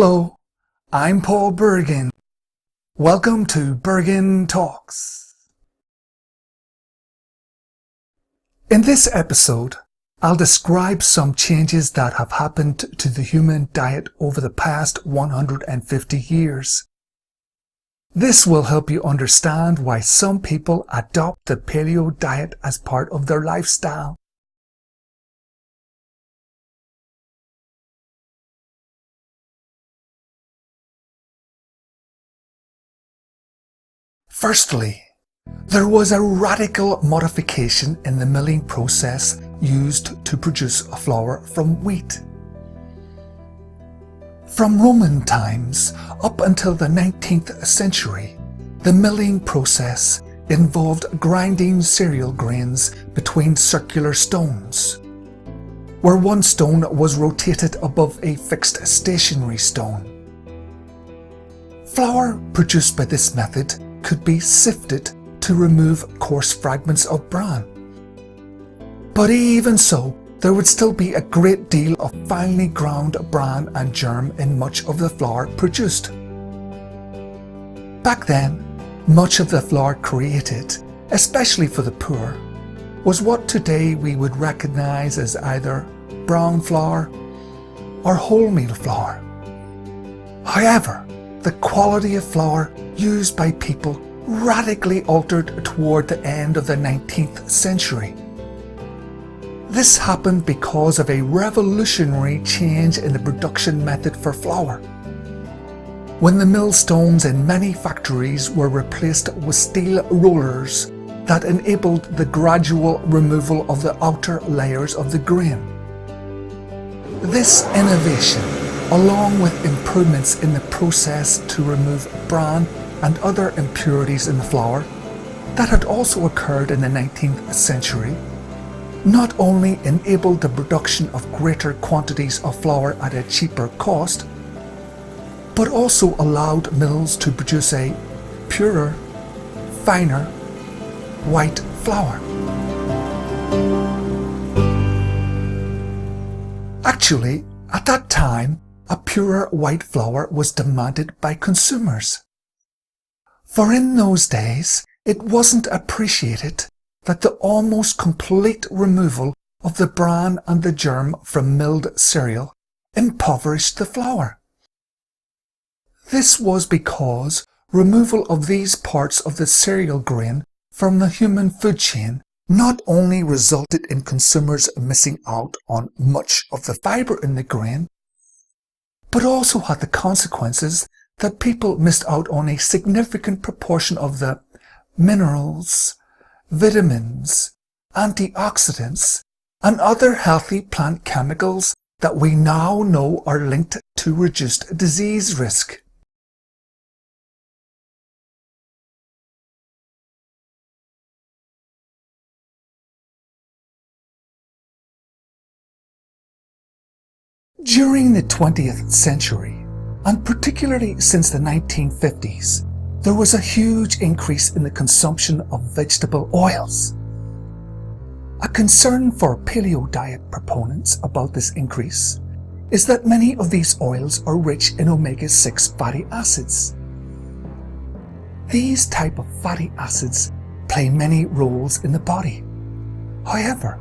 Hello, I'm Paul Bergin. Welcome to Bergin Talks. In this episode, I'll describe some changes that have happened to the human diet over the past 150 years. This will help you understand why some people adopt the paleo diet as part of their lifestyle. Firstly, there was a radical modification in the milling process used to produce flour from wheat. From Roman times up until the 19th century, the milling process involved grinding cereal grains between circular stones, where one stone was rotated above a fixed stationary stone. Flour produced by this method could be sifted to remove coarse fragments of bran. But even so, there would still be a great deal of finely ground bran and germ in much of the flour produced. Back then, much of the flour created, especially for the poor, was what today we would recognize as either brown flour or wholemeal flour. However, the quality of flour used by people radically altered toward the end of the 19th century. This happened because of a revolutionary change in the production method for flour. When the millstones in many factories were replaced with steel rollers that enabled the gradual removal of the outer layers of the grain. This innovation, along with improvements in the process to remove bran and other impurities in the flour that had also occurred in the 19th century, not only enabled the production of greater quantities of flour at a cheaper cost, but also allowed mills to produce a purer, finer, white flour. Actually, at that time, a purer white flour was demanded by consumers. For in those days, it wasn't appreciated that the almost complete removal of the bran and the germ from milled cereal impoverished the flour. This was because removal of these parts of the cereal grain from the human food chain not only resulted in consumers missing out on much of the fibre in the grain, but also had the consequences that people missed out on a significant proportion of the minerals, vitamins, antioxidants, and other healthy plant chemicals that we now know are linked to reduced disease risk. During the 20th century, and particularly since the 1950s, there was a huge increase in the consumption of vegetable oils. A concern for paleo diet proponents about this increase is that many of these oils are rich in omega-6 fatty acids. These type of fatty acids play many roles in the body. However,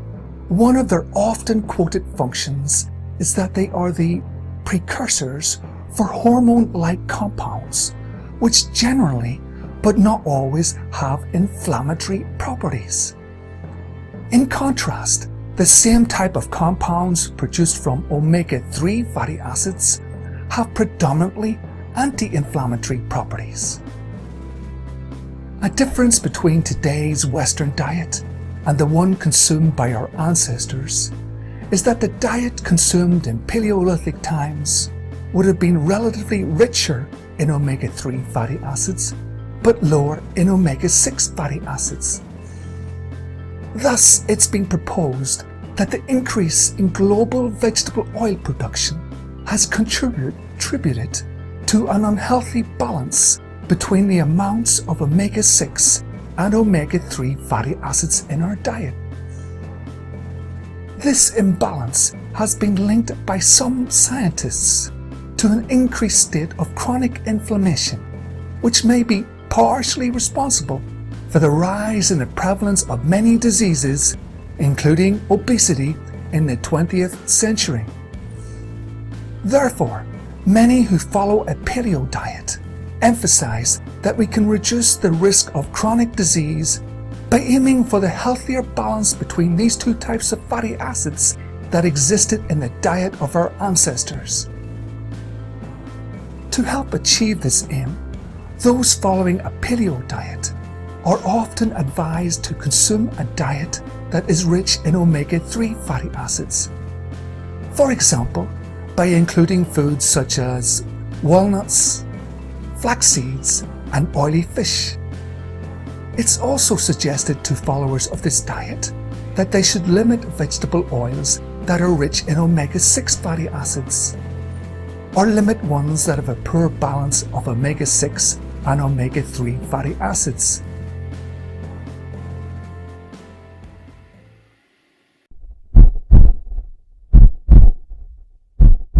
one of their often quoted functions is that they are the precursors for hormone-like compounds, which generally, but not always, have inflammatory properties. In contrast, the same type of compounds produced from omega-3 fatty acids have predominantly anti-inflammatory properties. A difference between today's Western diet and the one consumed by our ancestors is that the diet consumed in Paleolithic times would have been relatively richer in omega-3 fatty acids, but lower in omega-6 fatty acids. Thus, it's been proposed that the increase in global vegetable oil production has contributed to an unhealthy balance between the amounts of omega-6 and omega-3 fatty acids in our diet. This imbalance has been linked by some scientists to an increased state of chronic inflammation, which may be partially responsible for the rise in the prevalence of many diseases, including obesity, in the 20th century. Therefore, many who follow a paleo diet emphasize that we can reduce the risk of chronic disease by aiming for the healthier balance between these two types of fatty acids that existed in the diet of our ancestors. To help achieve this aim, those following a paleo diet are often advised to consume a diet that is rich in omega-3 fatty acids. For example, by including foods such as walnuts, flax seeds, and oily fish. It's also suggested to followers of this diet that they should limit vegetable oils that are rich in omega-6 fatty acids, or limit ones that have a poor balance of omega-6 and omega-3 fatty acids.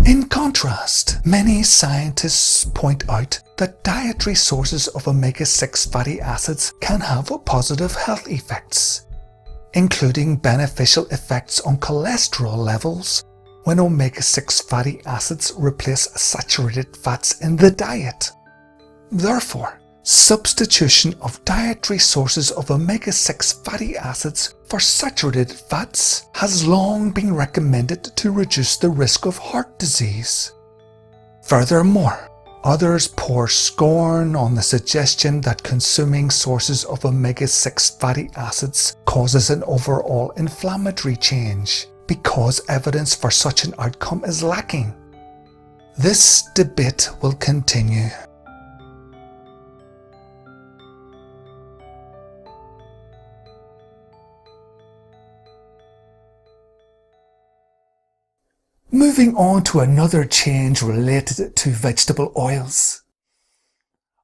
In contrast, many scientists point out that dietary sources of omega-6 fatty acids can have positive health effects, including beneficial effects on cholesterol levels when omega-6 fatty acids replace saturated fats in the diet. Therefore, substitution of dietary sources of omega-6 fatty acids for saturated fats has long been recommended to reduce the risk of heart disease. Furthermore, others pour scorn on the suggestion that consuming sources of omega-6 fatty acids causes an overall inflammatory change, because evidence for such an outcome is lacking. This debate will continue. Moving on to another change related to vegetable oils.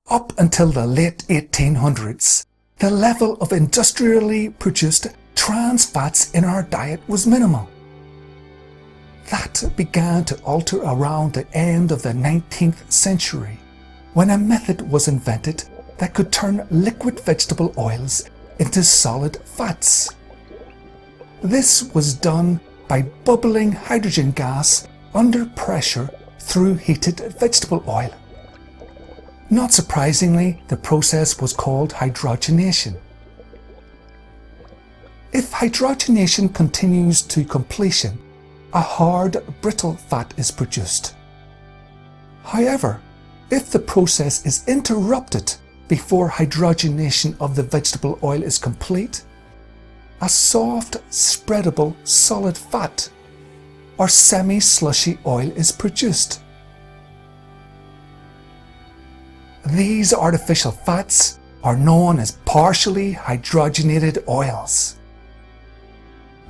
Up until the late 1800s, the level of industrially produced trans fats in our diet was minimal. That began to alter around the end of the 19th century, when a method was invented that could turn liquid vegetable oils into solid fats. This was done by bubbling hydrogen gas under pressure through heated vegetable oil. Not surprisingly, the process was called hydrogenation. If hydrogenation continues to completion, a hard, brittle fat is produced. However, if the process is interrupted before hydrogenation of the vegetable oil is complete, a soft, spreadable, solid fat, or semi-slushy oil is produced. These artificial fats are known as partially hydrogenated oils.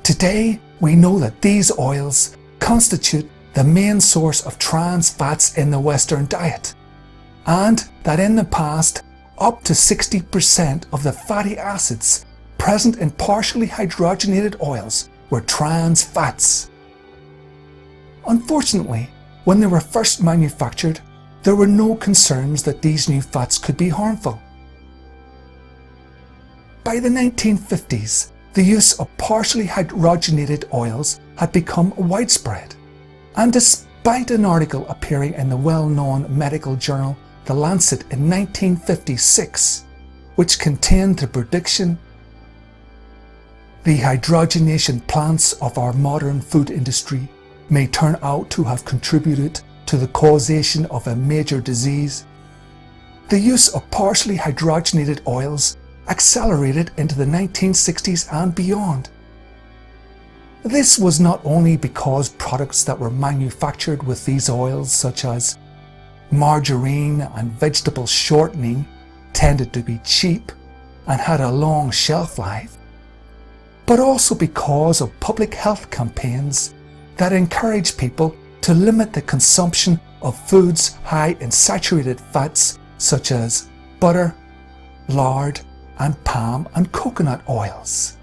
Today, we know that these oils constitute the main source of trans fats in the Western diet, and that in the past, up to 60% of the fatty acids present in partially hydrogenated oils were trans fats. Unfortunately, when they were first manufactured, there were no concerns that these new fats could be harmful. By the 1950s, the use of partially hydrogenated oils had become widespread, and despite an article appearing in the well-known medical journal The Lancet in 1956, which contained the prediction, "The hydrogenation plants of our modern food industry may turn out to have contributed to the causation of a major disease," the use of partially hydrogenated oils accelerated into the 1960s and beyond. This was not only because products that were manufactured with these oils, such as margarine and vegetable shortening, tended to be cheap and had a long shelf life, but also because of public health campaigns that encourage people to limit the consumption of foods high in saturated fats such as butter, lard, and palm and coconut oils.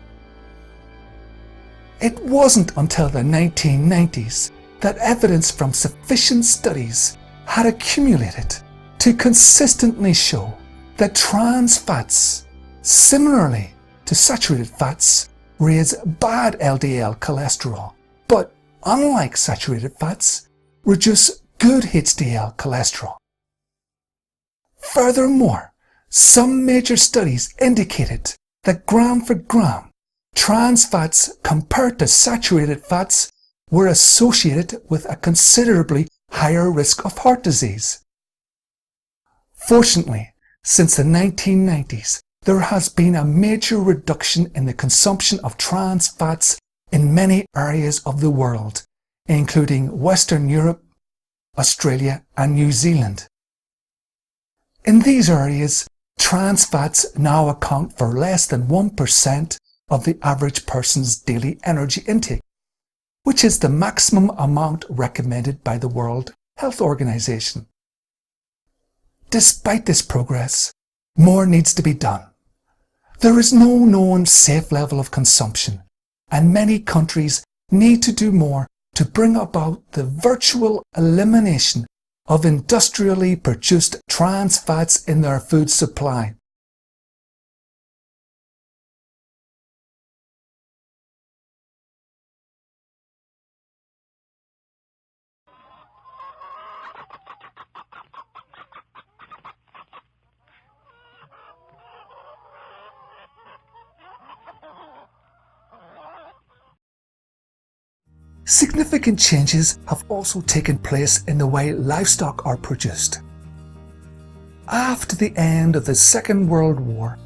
It wasn't until the 1990s that evidence from sufficient studies had accumulated to consistently show that trans fats, similarly to saturated fats, raise bad LDL cholesterol, but unlike saturated fats, reduce good HDL cholesterol. Furthermore, some major studies indicated that gram for gram, trans fats compared to saturated fats were associated with a considerably higher risk of heart disease. Fortunately, since the 1990s, there has been a major reduction in the consumption of trans fats in many areas of the world, including Western Europe, Australia and New Zealand. In these areas, trans fats now account for less than 1% of the average person's daily energy intake, which is the maximum amount recommended by the World Health Organization. Despite this progress, more needs to be done. There is no known safe level of consumption, and many countries need to do more to bring about the virtual elimination of industrially produced trans fats in their food supply. Significant changes have also taken place in the way livestock are produced. After the end of the Second World War,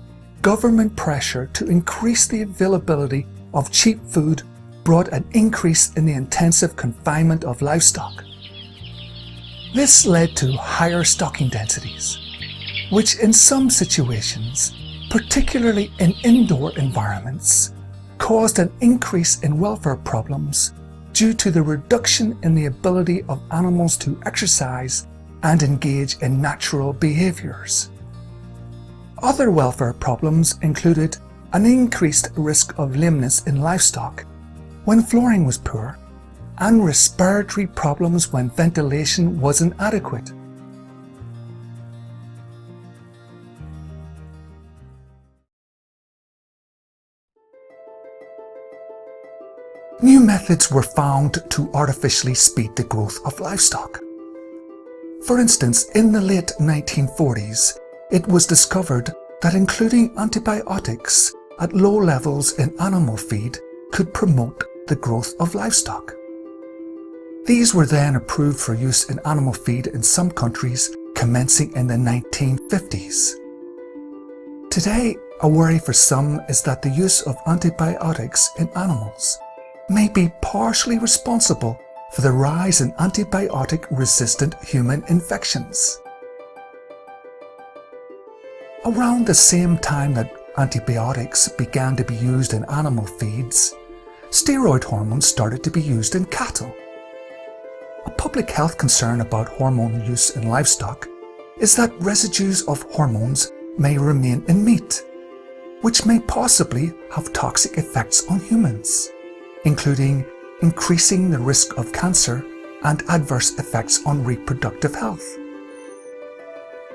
government pressure to increase the availability of cheap food brought an increase in the intensive confinement of livestock. This led to higher stocking densities, which in some situations, particularly in indoor environments, caused an increase in welfare problems due to the reduction in the ability of animals to exercise and engage in natural behaviours. Other welfare problems included an increased risk of lameness in livestock when flooring was poor, and respiratory problems when ventilation was inadequate. New methods were found to artificially speed the growth of livestock. For instance, in the late 1940s, it was discovered that including antibiotics at low levels in animal feed could promote the growth of livestock. These were then approved for use in animal feed in some countries commencing in the 1950s. Today, a worry for some is that the use of antibiotics in animals may be partially responsible for the rise in antibiotic-resistant human infections. Around the same time that antibiotics began to be used in animal feeds, steroid hormones started to be used in cattle. A public health concern about hormone use in livestock is that residues of hormones may remain in meat, which may possibly have toxic effects on humans, including increasing the risk of cancer and adverse effects on reproductive health.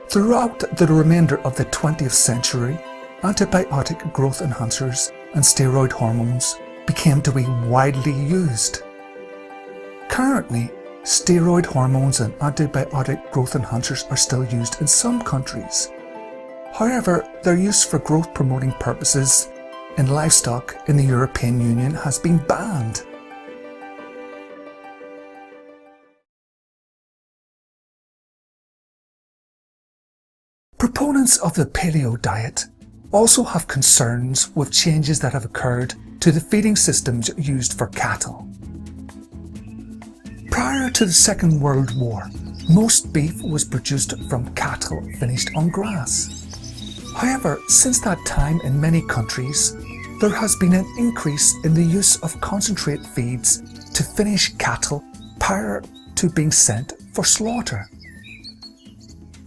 Throughout the remainder of the 20th century, antibiotic growth enhancers and steroid hormones became to be widely used. Currently, steroid hormones and antibiotic growth enhancers are still used in some countries. However, their use for growth-promoting purposes in livestock in the European Union has been banned. Proponents of the paleo diet also have concerns with changes that have occurred to the feeding systems used for cattle. Prior to the Second World War, most beef was produced from cattle finished on grass. However, since that time in many countries, there has been an increase in the use of concentrate feeds to finish cattle prior to being sent for slaughter.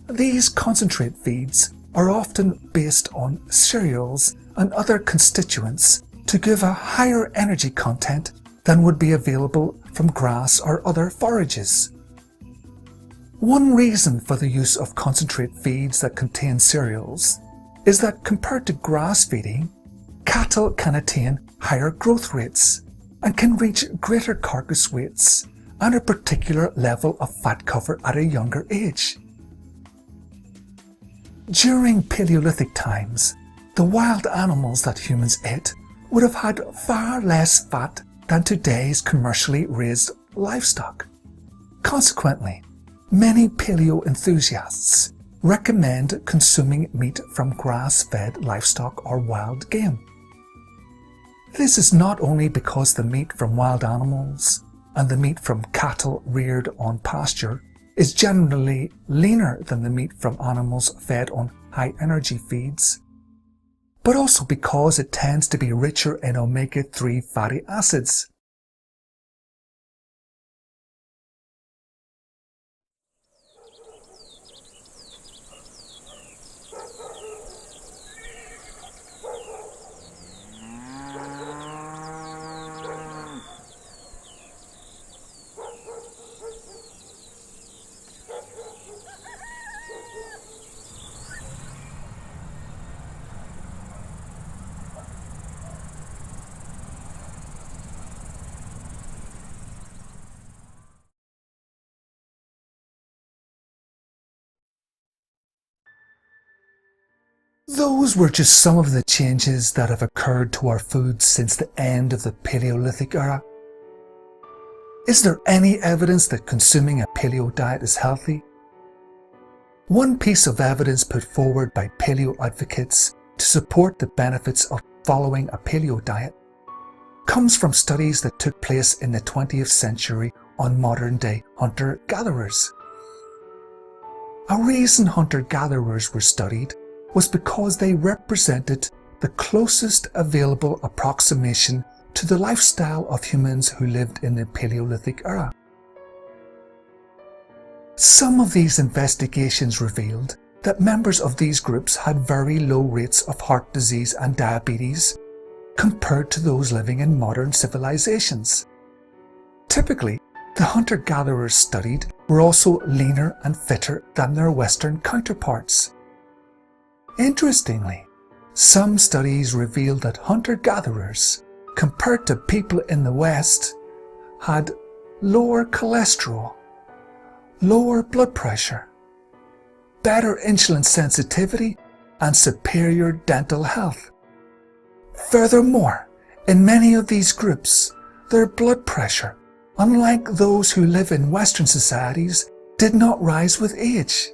These concentrate feeds are often based on cereals and other constituents to give a higher energy content than would be available from grass or other forages. One reason for the use of concentrate feeds that contain cereals is that compared to grass feeding, cattle can attain higher growth rates and can reach greater carcass weights and a particular level of fat cover at a younger age. During Paleolithic times, the wild animals that humans ate would have had far less fat than today's commercially raised livestock. Consequently, many paleo enthusiasts recommend consuming meat from grass-fed livestock or wild game. This is not only because the meat from wild animals and the meat from cattle reared on pasture is generally leaner than the meat from animals fed on high-energy feeds, but also because it tends to be richer in omega-3 fatty acids. Those were just some of the changes that have occurred to our foods since the end of the Paleolithic era. Is there any evidence that consuming a paleo diet is healthy? One piece of evidence put forward by paleo advocates to support the benefits of following a paleo diet comes from studies that took place in the 20th century on modern-day hunter-gatherers. A reason hunter-gatherers were studied was because they represented the closest available approximation to the lifestyle of humans who lived in the Paleolithic era. Some of these investigations revealed that members of these groups had very low rates of heart disease and diabetes compared to those living in modern civilizations. Typically, the hunter-gatherers studied were also leaner and fitter than their Western counterparts. Interestingly, some studies revealed that hunter-gatherers, compared to people in the West, had lower cholesterol, lower blood pressure, better insulin sensitivity, and superior dental health. Furthermore, in many of these groups, their blood pressure, unlike those who live in Western societies, did not rise with age.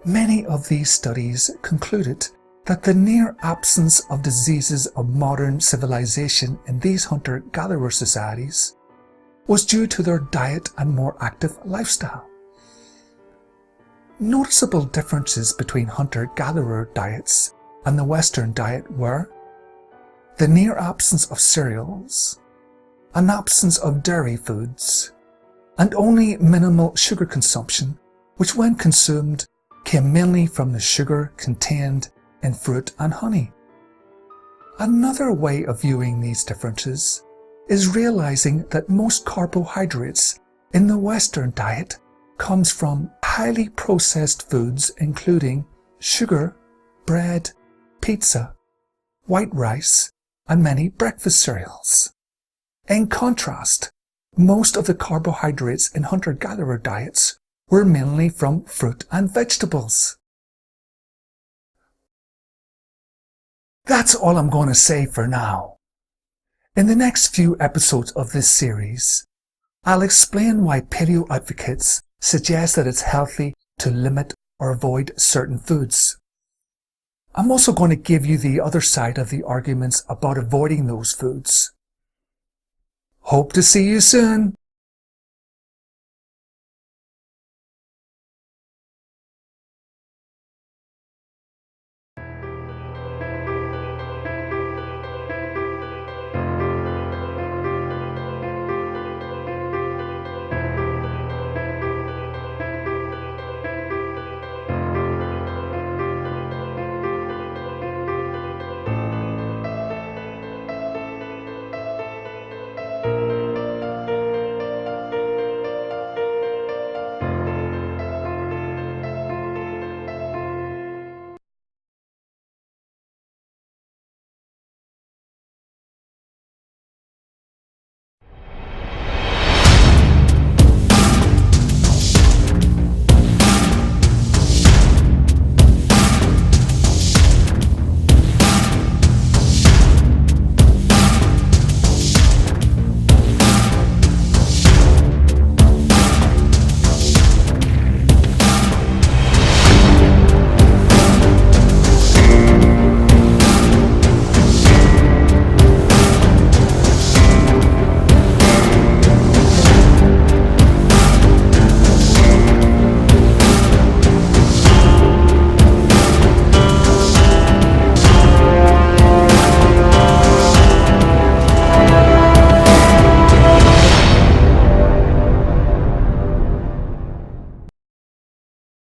Many of these studies concluded that the near absence of diseases of modern civilization in these hunter-gatherer societies was due to their diet and more active lifestyle. Noticeable differences between hunter-gatherer diets and the Western diet were the near absence of cereals, an absence of dairy foods, and only minimal sugar consumption, which when consumed came mainly from the sugar contained in fruit and honey. Another way of viewing these differences is realizing that most carbohydrates in the Western diet comes from highly processed foods including sugar, bread, pizza, white rice, and many breakfast cereals. In contrast, most of the carbohydrates in hunter-gatherer diets were mainly from fruit and vegetables. That's all I'm going to say for now. In the next few episodes of this series, I'll explain why paleo advocates suggest that it's healthy to limit or avoid certain foods. I'm also going to give you the other side of the arguments about avoiding those foods. Hope to see you soon.